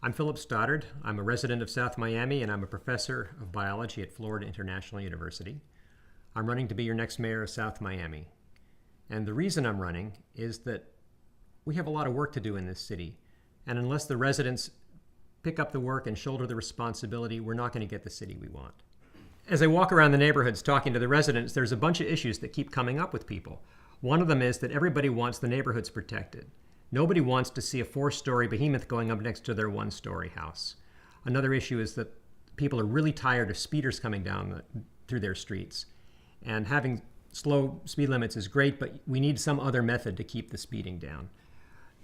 I'm Philip Stoddard. I'm a resident of South Miami and I'm a professor of biology at Florida International University. I'm running to be your next mayor of South Miami. And the reason I'm running is that we have a lot of work to do in this city. And unless the residents pick up the work and shoulder the responsibility, we're not going to get the city we want. As I walk around the neighborhoods talking to the residents, there's a bunch of issues that keep coming up with people. One of them is that everybody wants the neighborhoods protected. Nobody wants to see a 4-story behemoth going up next to their 1-story house. Another issue is that people are really tired of speeders coming down through their streets. And having slow speed limits is great, but we need some other method to keep the speeding down.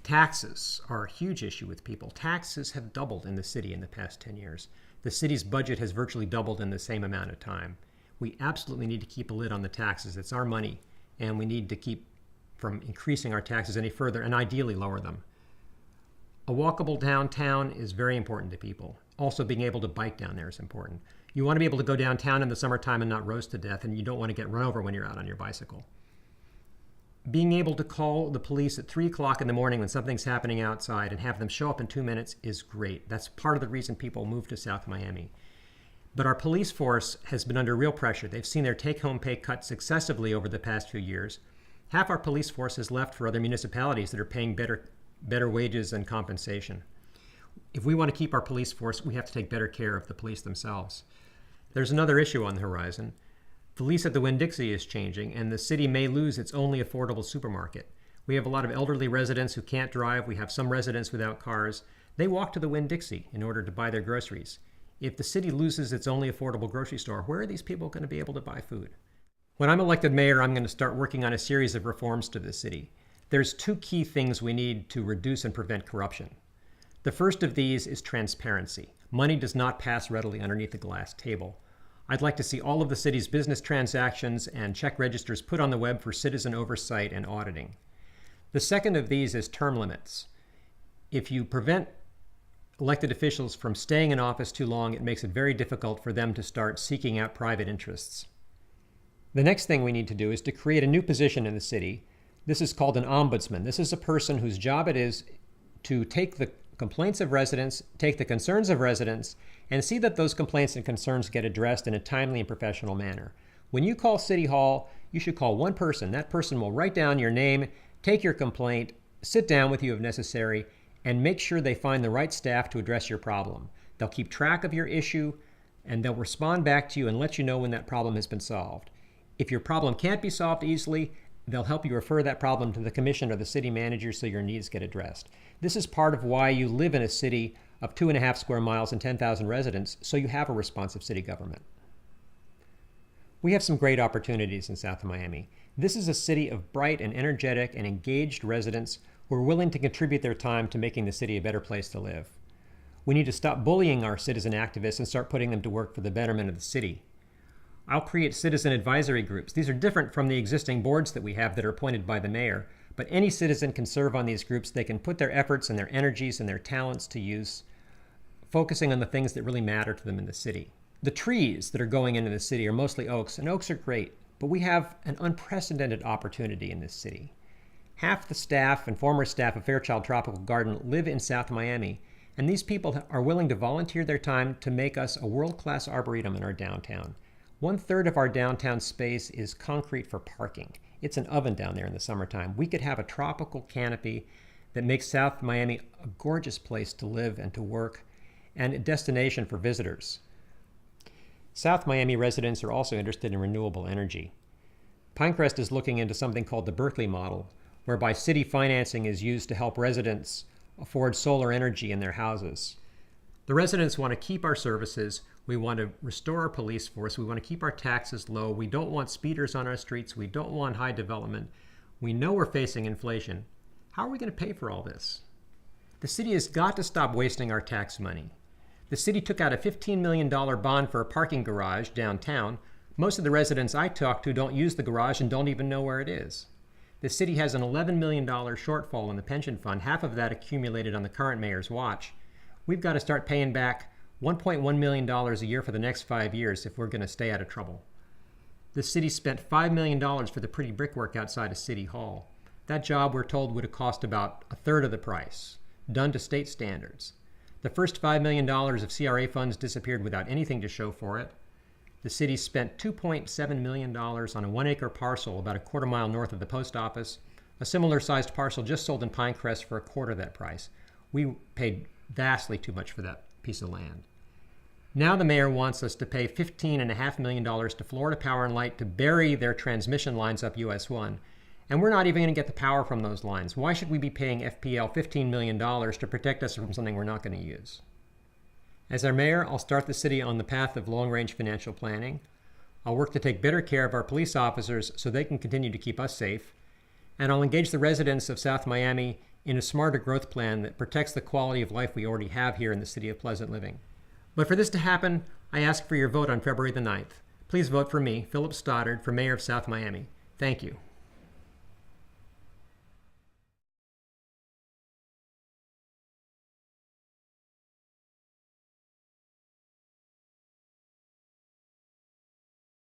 Taxes are a huge issue with people. Taxes have doubled in the city in the past 10 years. The city's budget has virtually doubled in the same amount of time. We absolutely need to keep a lid on the taxes. It's our money, and we need to keep from increasing our taxes any further and ideally lower them. A walkable downtown is very important to people. Also, being able to bike down there is important. You want to be able to go downtown in the summertime and not roast to death, and you don't want to get run over when you're out on your bicycle. Being able to call the police at 3 o'clock in the morning when something's happening outside and have them show up in 2 minutes is great. That's part of the reason people move to South Miami. But our police force has been under real pressure. They've seen their take-home pay cut successively over the past few years. Half our police force has left for other municipalities that are paying better wages and compensation. If we want to keep our police force, we have to take better care of the police themselves. There's another issue on the horizon. The lease at the Winn-Dixie is changing, and the city may lose its only affordable supermarket. We have a lot of elderly residents who can't drive. We have some residents without cars. They walk to the Winn-Dixie in order to buy their groceries. If the city loses its only affordable grocery store, where are these people going to be able to buy food? When I'm elected mayor, I'm going to start working on a series of reforms to the city. There's 2 key things we need to reduce and prevent corruption. The first of these is transparency. Money does not pass readily underneath a glass table. I'd like to see all of the city's business transactions and check registers put on the web for citizen oversight and auditing. The second of these is term limits. If you prevent elected officials from staying in office too long, it makes it very difficult for them to start seeking out private interests. The next thing we need to do is to create a new position in the city. This is called an ombudsman. This is a person whose job it is to take the complaints of residents, take the concerns of residents, and see that those complaints and concerns get addressed in a timely and professional manner. When you call City Hall, you should call one person. That person will write down your name, take your complaint, sit down with you if necessary, and make sure they find the right staff to address your problem. They'll keep track of your issue, and they'll respond back to you and let you know when that problem has been solved. If your problem can't be solved easily, they'll help you refer that problem to the commission or the city manager so your needs get addressed. This is part of why you live in a city of 2.5 square miles and 10,000 residents, so you have a responsive city government. We have some great opportunities in South Miami. This is a city of bright and energetic and engaged residents who are willing to contribute their time to making the city a better place to live. We need to stop bullying our citizen activists and start putting them to work for the betterment of the city. I'll create citizen advisory groups. These are different from the existing boards that we have that are appointed by the mayor, but any citizen can serve on these groups. They can put their efforts and their energies and their talents to use, focusing on the things that really matter to them in the city. The trees that are going into the city are mostly oaks, and oaks are great, but we have an unprecedented opportunity in this city. Half the staff and former staff of Fairchild Tropical Garden live in South Miami, and these people are willing to volunteer their time to make us a world-class arboretum in our downtown. 1/3 of our downtown space is concrete for parking. It's an oven down there in the summertime. We could have a tropical canopy that makes South Miami a gorgeous place to live and to work and a destination for visitors. South Miami residents are also interested in renewable energy. Pinecrest is looking into something called the Berkeley model, whereby city financing is used to help residents afford solar energy in their houses. The residents want to keep our services. We want to restore our police force. We want to keep our taxes low. We don't want speeders on our streets. We don't want high development. We know we're facing inflation. How are we going to pay for all this? The city has got to stop wasting our tax money. The city took out a $15 million bond for a parking garage downtown. Most of the residents I talk to don't use the garage and don't even know where it is. The city has an $11 million shortfall in the pension fund, half of that accumulated on the current mayor's watch. We've got to start paying back $1.1 million a year for the next 5 years if we're going to stay out of trouble. The city spent $5 million for the pretty brickwork outside of City Hall. That job, we're told, would have cost about 1/3 of the price, done to state standards. The first $5 million of CRA funds disappeared without anything to show for it. The city spent $2.7 million on a 1-acre parcel about a quarter mile north of the post office. A similar-sized parcel just sold in Pinecrest for a quarter that price. We paid vastly too much for that piece of land. Now the mayor wants us to pay $15.5 million to Florida Power and Light to bury their transmission lines up US 1. And we're not even going to get the power from those lines. Why should we be paying FPL $15 million to protect us from something we're not going to use? As our mayor, I'll start the city on the path of long-range financial planning. I'll work to take better care of our police officers so they can continue to keep us safe. And I'll engage the residents of South Miami in a smarter growth plan that protects the quality of life we already have here in the city of pleasant living. But for this to happen, I ask for your vote on February the 9th. Please vote for me, Philip Stoddard, for mayor of South Miami. Thank you.